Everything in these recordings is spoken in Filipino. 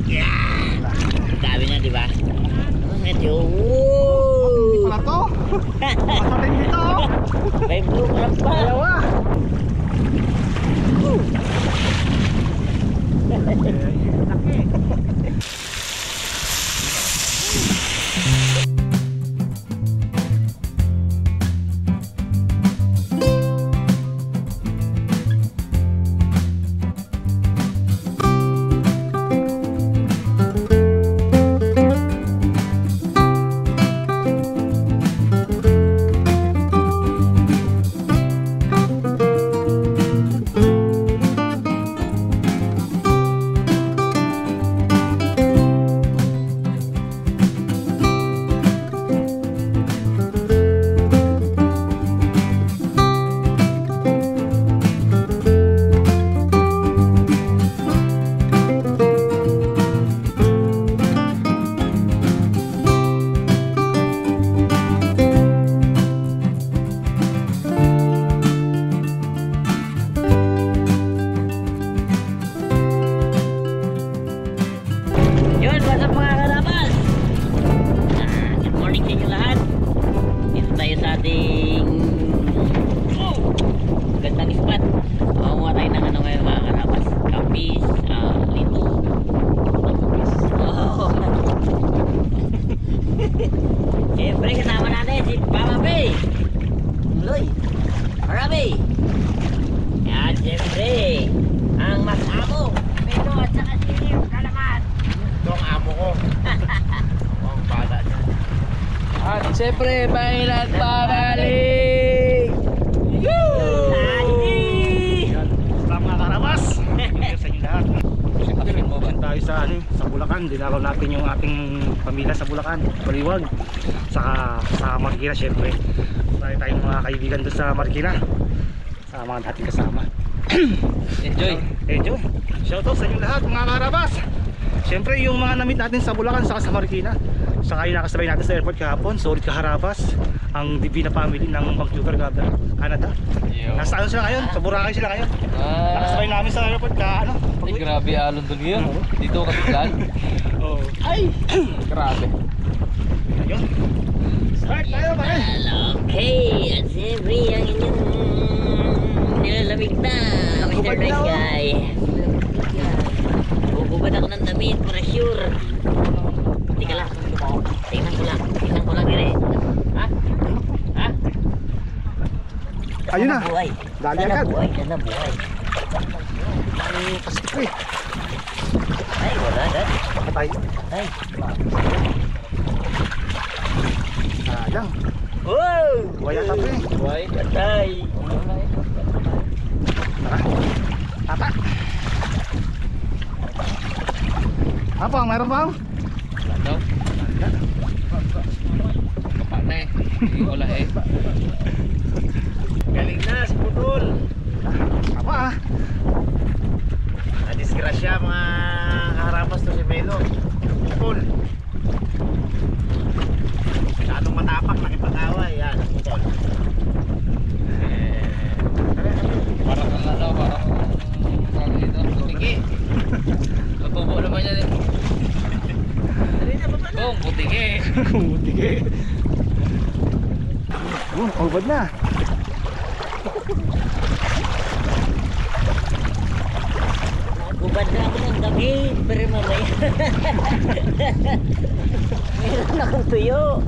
Yeah! Sabi niya, di ba? Medyo... Hindi pala to. Masating dito. May blue crab pa. Dalawa. Laki. Siyempre, bahilat pabalik! Basta mga karabas. Sa inyo lahat. Siyempre, tayo sa Bulacan. Dinalaw natin yung ating pamilya sa Bulacan. Baliwag. Sa Marikina, siyempre. Tayo tayong mga kaibigan doon sa Marikina. Sa mga dating kasama. Enjoy. Shoutout sa inyo lahat mga karabas. Siyempre, yung mga namit natin sa Bulacan saka sa Marikina. Saka yung nakasabay natin sa airport kahapon, solid kaharabas ang Divina family ng Vancouver, Canada. Nasa ano sila ngayon? Sa Boracay sila ngayon. Nakasabay namin sa airport ka ano? Ay, grabe alon doon yun. Dito kapitlan. Oo. Ay! Grabe. Ayun. Start tayo ba? Okay, at siyempre ang inyong nilalamig na Mr. Nice Guy. Bububad ako ng damit para sure. Hindi ka lang. Tingnan ko lang dire. Ha? Ayun na. Buhay. Dali agad. Sana buhay. Ay, pasok ko eh. Ay, wala dad. Patay. Ay. Sayang. Wow! Buhay ata po eh. Buhay. Patay. Tata. Apa? Meron bang? Ano? Kapak na eh. Hindi wala eh. Galing na si Putol. Apa ah? Nadisgrasya mga harapas to si Melo. Putol. Masyadong matapak, nakipag-away. Yan, Putol. Parang ang ano, parang dito. Tiki. Natubo naman yan eh. Kung putike. Mutige. Ubad na. Bubad na ako ng damit, pero mamaya. Meron akong tuyo.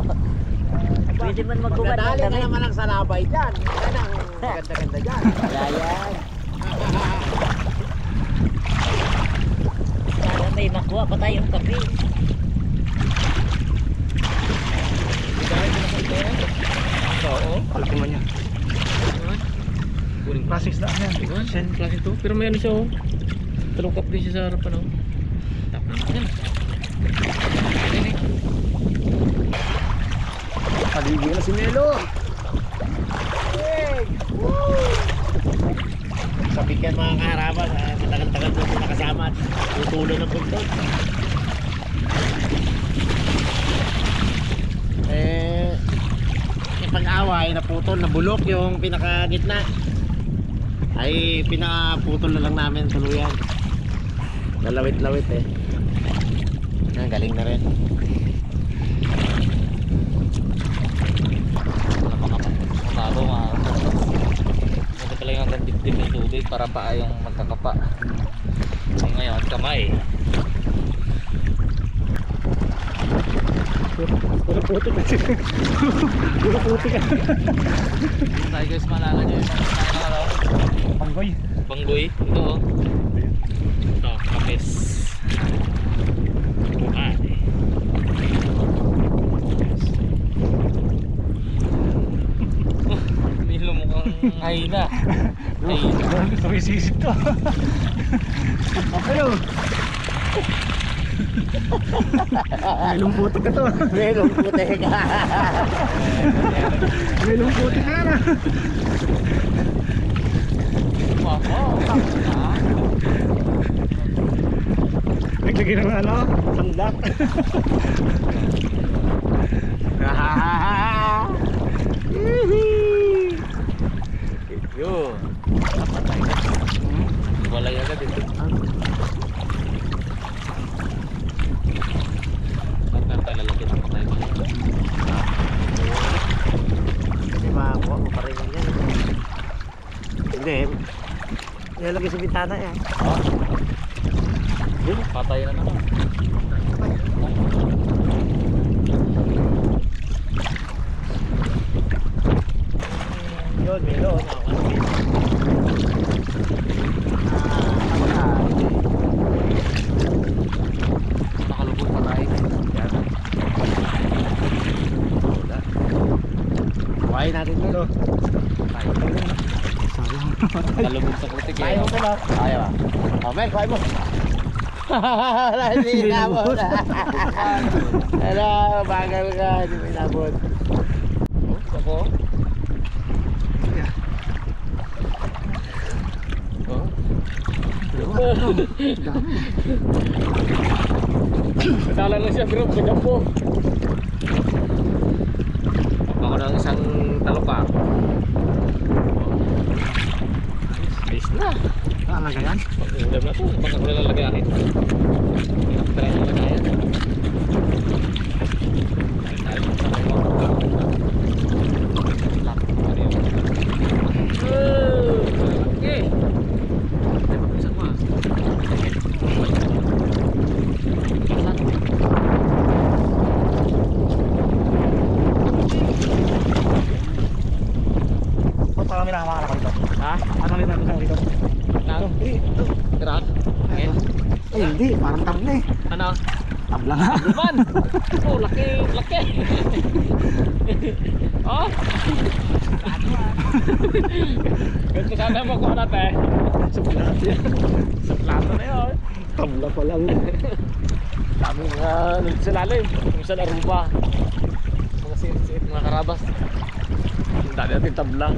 Pwede man magbubad ng Magdadali ka damit. naman ang salabay dyan. Yan ang ganda-ganda dyan. Ayan. Sana may makuha pa tayong kape. Oo. Kalaki mo niya. Plastic na yan. Yan, klase to. Pero may ano siya oh. Talungkap din siya sa harapan oh. Tapos yan. Yan eh. Kaligay na si Melo. Sabihan mga kaharabas. Matagal-tagal doon sila kasama at tutulo ng Putol. Pag-away, naputol, nabulok yung pinakagitna. Ay pinaputol na lang namin tuluyan. Lalawit-lawit eh. Ang galing na rin. Umago mga ito pala yung hanggang dibdib ng tubig para paa yung magkakapa. So ngayon kamay. Puro putik kasi. Puro putik ka. Tayo guys, malala nyo yung ano, Panggoy. banggoy. Ito oh. Ito, kapis. Buhay. May lumukhang hina. Hina. Sumisisit to. Ano? May lumputik ka to. Melong puti ka. May lumputik ka na. Wow. Naglagay ng ano? Sandak. Yun. Wala yan agad ito. Bakit tayo lalagyan ng patay? Kasi makakuha mo pa rin yan. Hindi. Nilalagay sa bintana yan. Patay na naman. Yun, melon. Nakalubog patay. Yan. Kuhain natin ito. Nakalubog sa putik Kuhain eh. mo ko na. Ayaw ah. Oh, Mel, kuhain mo. Hindi nabot. Ano, bagal ka. Hindi mo inabot. Ako. Nadala lang siya pero pagyan po. Ako ng isang talupa. Ayos na. Talaga yan? Pag-ulam na to. Baka ko na lalagayakin. Try na lagayan. Okay. Isa ko ah. Ba't parang may nakamakala ka dito? Ha? Ano may nakamakala dito? Nang? Gerak? Angin? Ay hindi, parang tabla eh. Ano? Tabla nga. Luman! Oh, laki! Laki! Oh! Ganito sana makuha natin. Sa plato yan. Sa plato na yun. Tabla pa lang. Daming nandun sa lalim. Kung saan Aruba. Mga siit-siit, mga karabas. Ang dami natin tablang.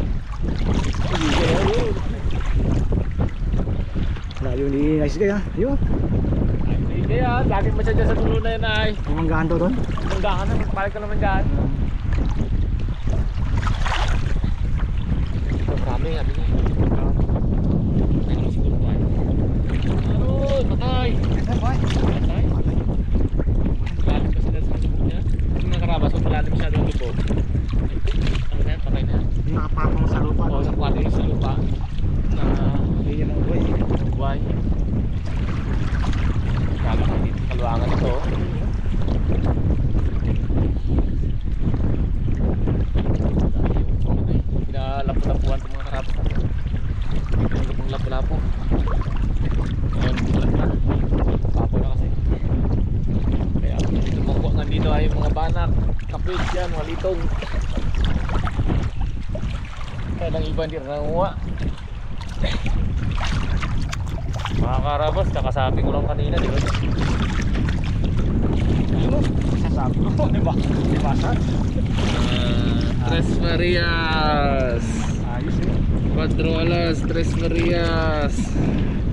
Layo ni Nice Guy ha. Ayun. Ay, kaya, laging mo siya dyan sa dulo na yun ay. May manggahan daw doon. Manggahan na, magpalit ka naman dyan. Marami nga, bigay. Ay, naman siguro ba? Aroy, patay! Patay? Lalim kasi dyan sa subok niya. Yung mga karabas, kung malalim siya doon dito. Ano na yan, patay na yan. Yung nakapapang sa lupa. Oo, sa kwarto yung sa lupa. Na Hindi yan ang buhay. buhay. Kala ko dito, kaluangan ito. Pinalapo-lapuan itong mga karabas natin. Pinalapong lapo-lapo. Ngayon, bulat na. Papo na kasi. Kaya ako dito makuha nga dito ay mga banak, kapit yan, mga litong. Kaya lang iba hindi na nanguha. Mga karabas, kakasabi ko lang kanina, di ba? Ano? Sasabi ko. Diba? Diba sa? Tres Marias. Ayos eh. 4 alas, Tres Marias.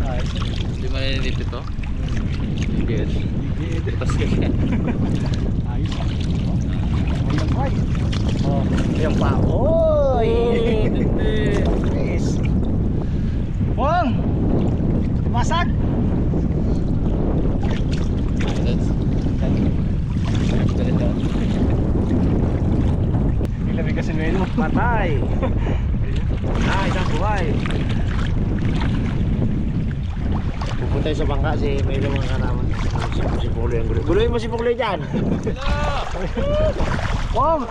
Ayos eh. Di ba naninit ito? Yes. Tapos kaya. Ayos eh. Ayan pa eh. Oh, ayan pa. Oy! Yes. Bong! Masag! Patay. Isang buhay. Pupunta sa bangka si Melo mga kanaman. Si Pulo yung gulo. Guloy mo si Pulo dyan. Wow!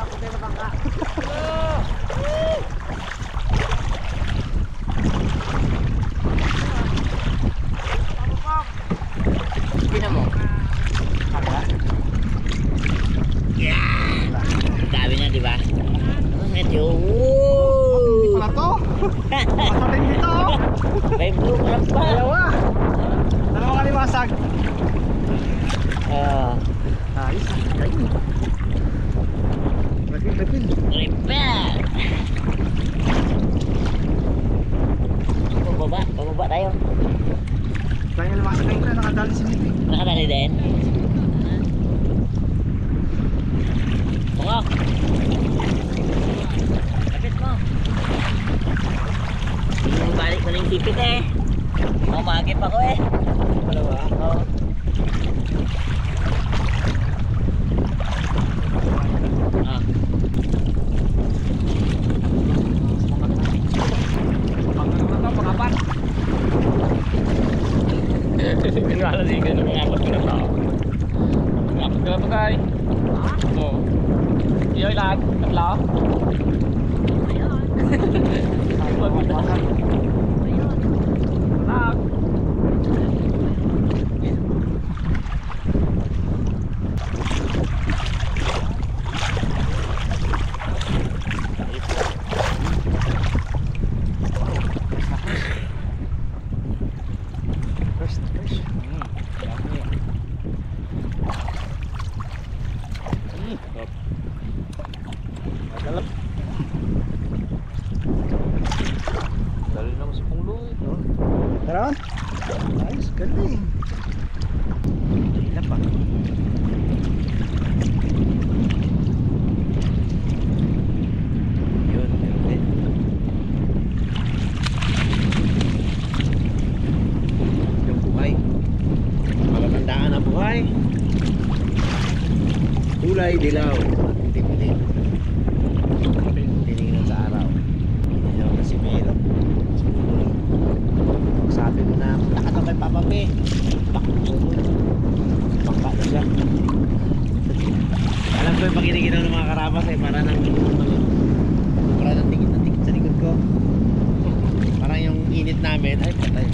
Tingnan mo. Yeah! Dami na, di ba? Medyo... Wala to. Patatin dito. May blue crab pa. Dalawang kalimasag. Ayos. Ayun. Repel. Repair! Bababa tayo. Kaya kalimasag kayo pre, nakadali si Miti. Nakadali din. Tungok! Kapit mo. Balik mo na yung tipit eh. Mamagip ako eh. Dalawa. Oo. Ah. Pinalaligan ng mga apat ko na tao. Apat ka na to kay. Oo. Iyo ilan? Tatlo? Lag. First. Magalap. Dali naman sa pungloy. Meron? Nice, galing. Ilan pa? Yun, yun. Yung buhay. Malatandaan na buhay. Kulay dilaw. Tipitin. Tinignan sa araw. Tinignan na si Melo. Sabi mo na, lakad na kay Papa P. Bangka na siya. Alam ko yung pag-iniginaw ng mga karabas ay para ng tikit sa likod ko. Parang yung init namin, ay patay.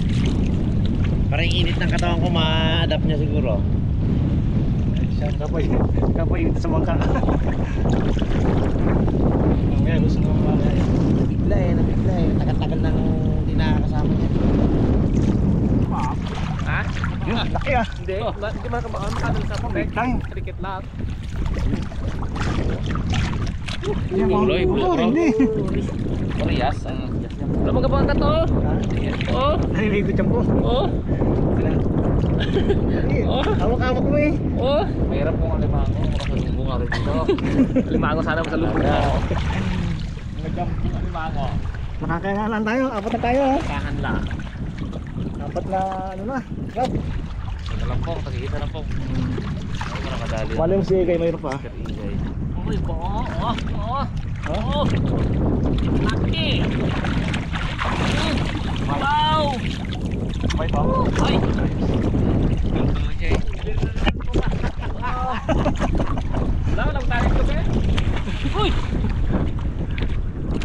Parang yung init ng katawan ko ma-adapt niya siguro. Siya, kapoy dito sa bangka. Ngayon, gusto mo mamaya. Nabigla eh. Tagal-tagal nang hindi nakakasama niya. Ha? Yun, laki ah. Hindi. Hindi man makadal sa pameg. Lang. Krikit lang. Yan, Buloy, buloy, buloy. hindi. Parehas. Alam mo ka ba ang tato? Oo. Narinig ko dyan po. Oo. Oh. Hawak-hawak mo eh. Oo. Mahirap kung alimango. Makasalubong nga rin dito. Alimango sana masalubong mo. Nag-jump yung alimango. Makakayanan tayo, apat na tayo. Kahan lang. Apat na ano na. Grab. Ito lang po. Tag-iisa lang po. Ay, wala kadali. Wala yung si Igay, mayroon pa. Sir Igay. Uy, Oh? Laki! Wow! May pa. Ay! Wala lang tayo ito ba? Uy!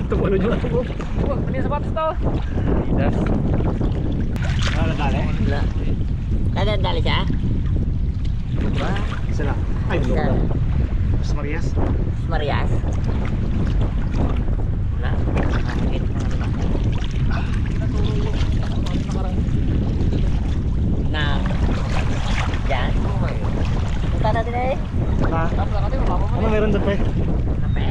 Tumalo nyo na ito. Ano yung sapatos to? Adidas. Wala dali. Wala. Dali siya? Diba? Isa lang. Ay, Isa. bulok lang. Mas Marias. Marias? Wala. Nakakakit na na. Diyan? Punta natin eh. Ha? Ano meron doon pa eh? Kape?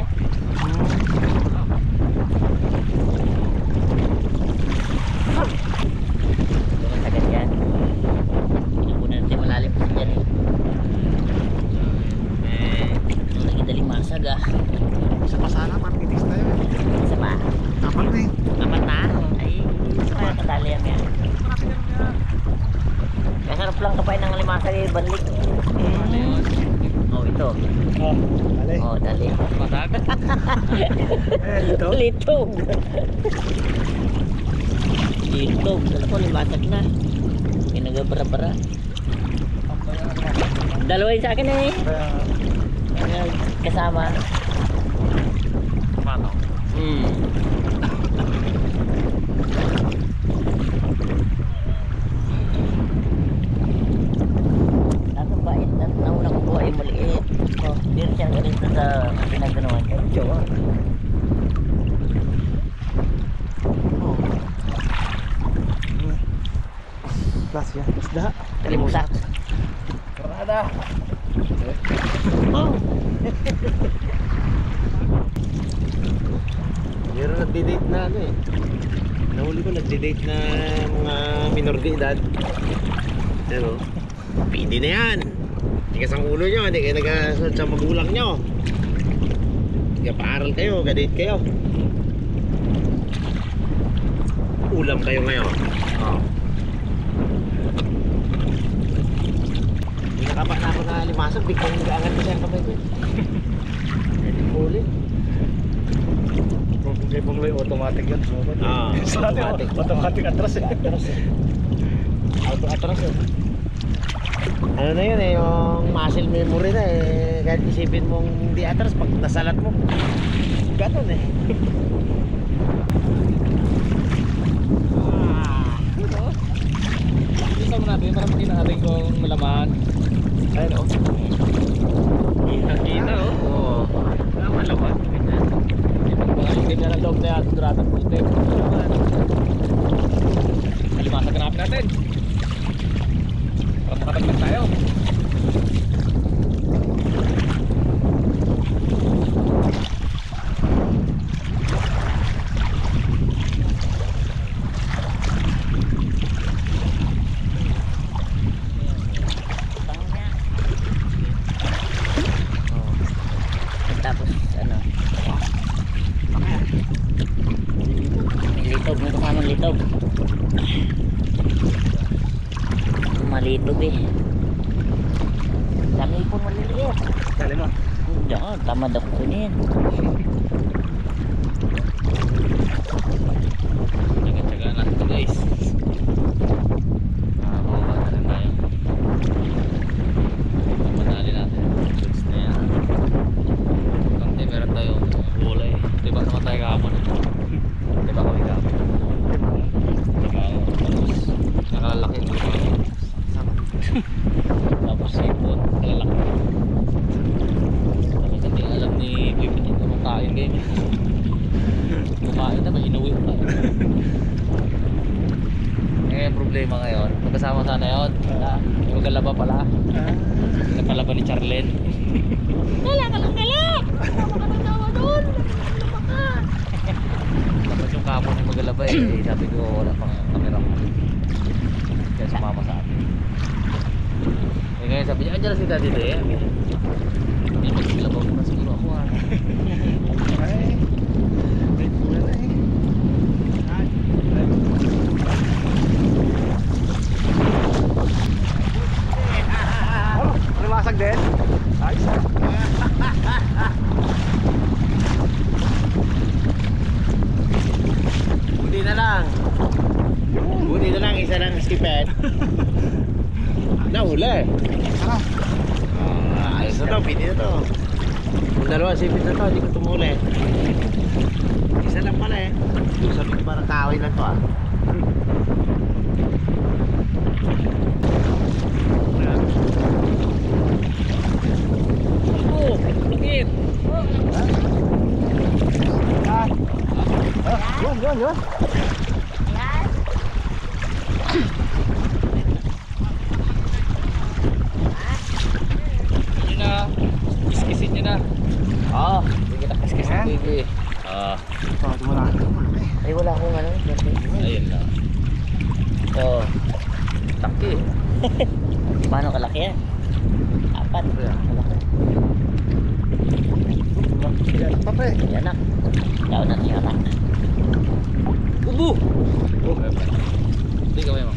Doon agad yan. Pinupunan natin malalim kasi dyan eh. Ang daling masag ah. Isa pa sana, parang itis tayo. Isa pa? Apat na eh. Apat na? Ay, isa pa kadali yan yan. Masarap lang kapain ng limasa ni Banlik. Oh, ito. Oh, dali. Oh, dali. Matag. Eh, dito. Litog. Litog. Alam ko, limatag na. Pinagabara-bara. Dalawa yun sa akin eh. Kasama. Pato. Nasaan ba? Nauna ko buhay maliit. Oh, hindi siya ganito sa pinaganoan. Jawa. Oh, Plus yan. Isda. kalimusak. Karada. Oh, Meron nagdi-date na ano eh. Nahuli ko nagdi-date na mga minor de edad. Pero, pwede na yan. Tigas ang ulo nyo, hindi kayo nag-asunod sa magulang nyo. Paaral kayo, gadate kayo. Ulam kayo ngayon. Oh. Hindi nakapa na ako na limasok, biglang nag-aangat ko siya ang kamay ko. Hindi huli. Kay Bungloy, automatic yan. Ah, Sa atin, automatic. automatic atras eh. Auto-atras yun. Ano na yun eh, yung muscle memory na eh. Kahit isipin mong di atras, pag nasalat mo, ganun eh. Isa mo natin para makita natin kung malaman. Ayun o. Kita oh. Oo. Malaman. Mga yung ganyan ang loob na yan. Sigurado ang puste. Kalimasan ganapin natin. Para makataglag tayo. tapos ano? May litog, may kasamang litog. Malitog eh. Dami ipon maliliit. Dali mo. Diyan, tamad ako kunin. Tsaga-tsaga natin ito guys. Makakuha na rin tayo. Papadali natin yung goods na yan. Kante meron tayong gulay. Diba naman tayo kahapon? Diba kami kahapon? Diba ako? Tapos nakalalaki yung diba ako? Tapos sipon, nakalalaki. Tapos hindi alam ni Pipin yung kumakain kayo. Kumain na ba? Inuwi ko tayo. Eh, problema ngayon. Magkasama sana yun. Yung magkalaba pala. Yung nagkalaba ni Charlene. Wala ka lang gala! Wala ka lang dawa doon! Wala ka! Tapos yung kapon yung magkalaba eh. Sabi ko wala pang camera ko. Kaya sumama sa akin. Eh ngayon sabi niya, andyan na si Daddy Day. Hindi magsilabaw ko na siguro ako ah. Limasag din? Ayos ah. Buti na lang. Buti na lang, isa lang skipet. Nahuli. Ayos na to, pwede na to. Kung dalawa sipit na to, hindi ko tumuli. Isa lang pala eh. Sabi ko parang kaaway lang to ah. Oh, bakit? Yun. Yun na. Kiskisin nyo na. Oo. Hindi kita kiskisin Ayan. baby. Ito, wala. Ay, wala akong ano. Ayun na. Oh. Taki. Paano kalaki yan? Apat. Kalaki. Pape. Yan na. Daw na yung anak. Ubu! Hindi kaway mo.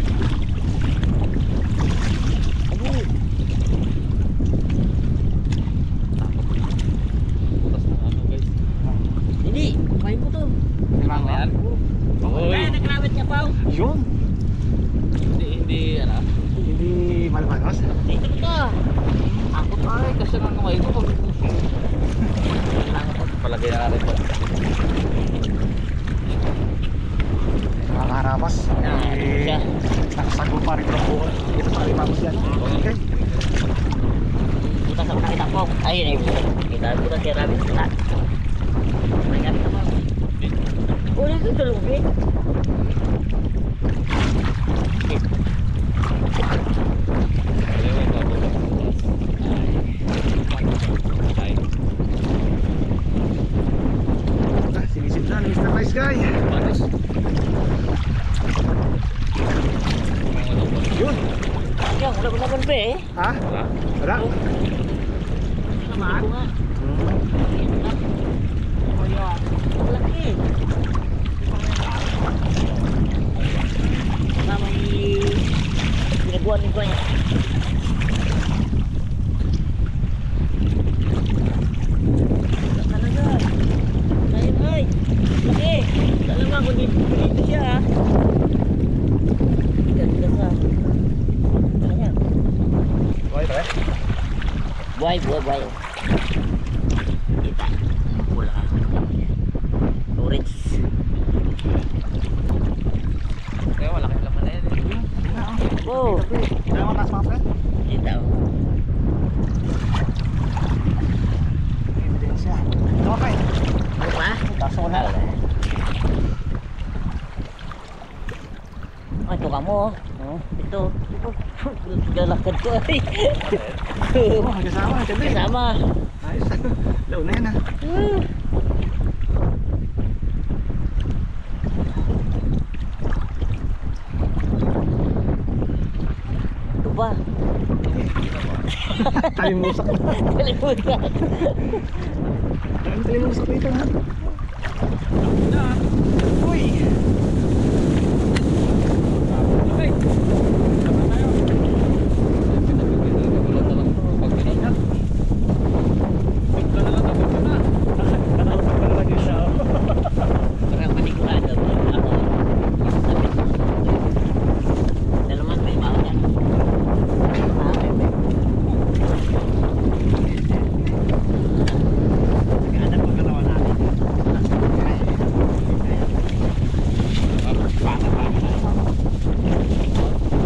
mo. Ayun, kita ko na si Rabbit sa lahat. Nagkakita mo. Uli ko tulog eh. Sinisip na ni Mr. Nice Guy. Yun. Yan, wala ko naman pa eh. Ha? Wala? Naman? Laki. Baka may ginagawa ko niya. Talaga. Ayun ay. Laki. Talaga kung dito siya ha. Ganda sa. Talaga. Buhay pre? Buhay. Kita. Wala. Orange. Kaya wala kang laman na yan eh. Oh. Kaya mo taas mga pre? Kita. Ebidensya. Okay. Ano pa? Taas ko na. Ah, ito ka mo. Ito. Galakad ko ay. Oh, kasama. Ganda eh. Kasama. Ayos. Law na yan ha. Ito ba? Talimusak na. Kalimutan. Talimusak dito ha. Uy. Parang panigurado. Ako. Dalaman may bawal yan. Ganda po katawan natin.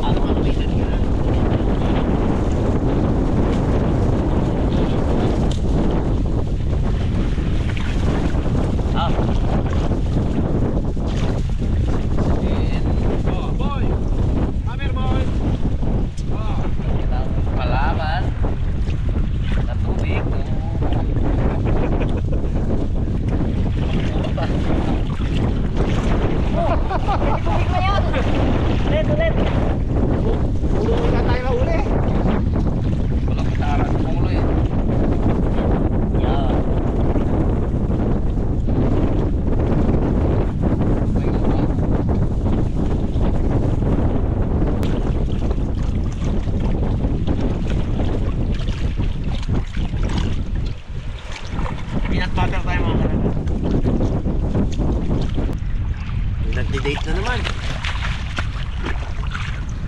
Ako ang may nagkira. Ah. Oh, boy! Hammer boy! Oh, kitang palaman na tubig. Ulit. Puro na tayo na uli. Walang kitaran sa pungulo eh. Yan. May upa. Peanut butter tayo mga karabas. Nagdi-date na naman.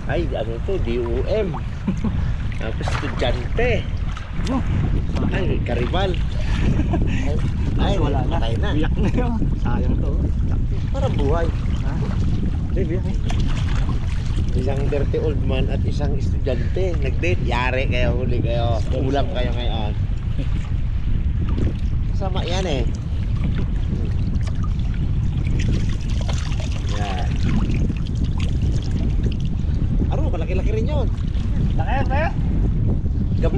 Ay, ano to? DUM. Tapos estudyante. Ay, karibal. Ay, wala na. Patay na. Biyak na yun. Sayang to. Parang buhay. Ha? Hindi, biyak eh. Isang dirty old man at isang estudyante. Nag-date. Yari kayo, huli kayo. Ulam kayo ngayon. Sama yan eh. Yan. Aro, malaki-laki rin yun. Laki yan, pre?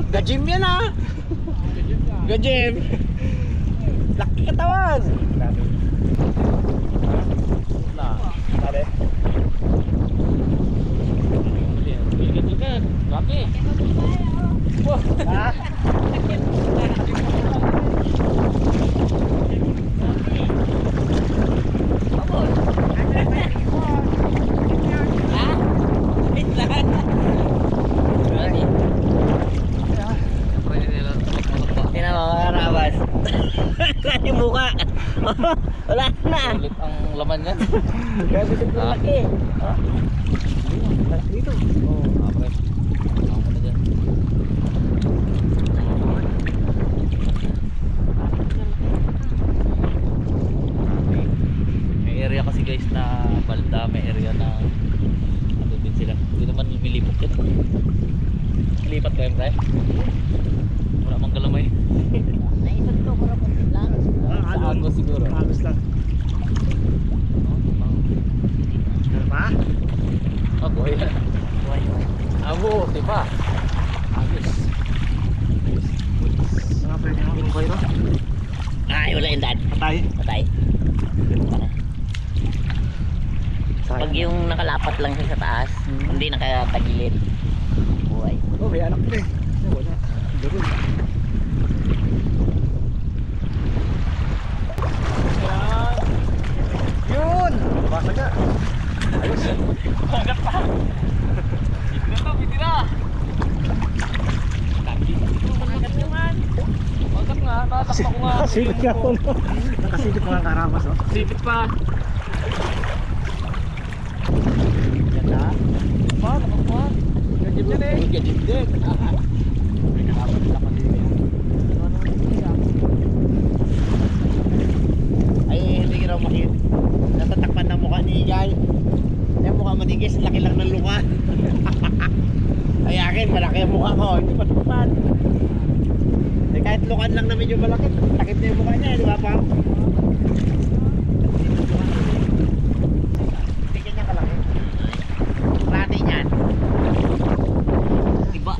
Gajim yan ah. Gajim. Laki katawan. Dali. Ligat-ligat. Laki. Ha? Tingnan mo mga karabas. Kaya yung mukha. Wala na. Ulit ang laman niya. Kaya bisip na laki. Laki dito. Oh, pre. Ako na dyan. May area kasi guys na balda, may area na ano din sila. Hindi naman lumilipot yun. Lipat ko yun, pre. Wala mang galamay. Naisod ko, pero kunti lang. Sa agos siguro. Agos lang. Ano pa? Ah, buhay yan. Buhay, buhay. Abo, diba? Agos. Mga pwede naman yung bayro. Ay, wala yung dad. Patay. Patay. Pag yung nakalapat lang siya sa taas, hindi nakatagilid. Buhay. Oh, may anak din eh. Wala. Garo. Yun! Basa ka. Ayos. Agad pa. Bitin na to, bitin na. Agad naman. Agad nga, tatakpa ko nga. Nakasilip ka po. Nakasilip mga karabas oh. Sipit pa. Ganda. Pa, takpa. Ganyan din eh. Ganyan din. May karabat lang kasi yun. Ay, hindi ka raw makita. Natatakpan na mukha ni Igay. Yung mukha manigis, laki lang ng luka. Ay akin, malaki ang mukha ko. Hindi matakpan. Eh, kahit lukan lang na medyo malaki, takip na yung mukha niya, di ba pa? Hindi ganyan kalaki. Klate niyan. Iba.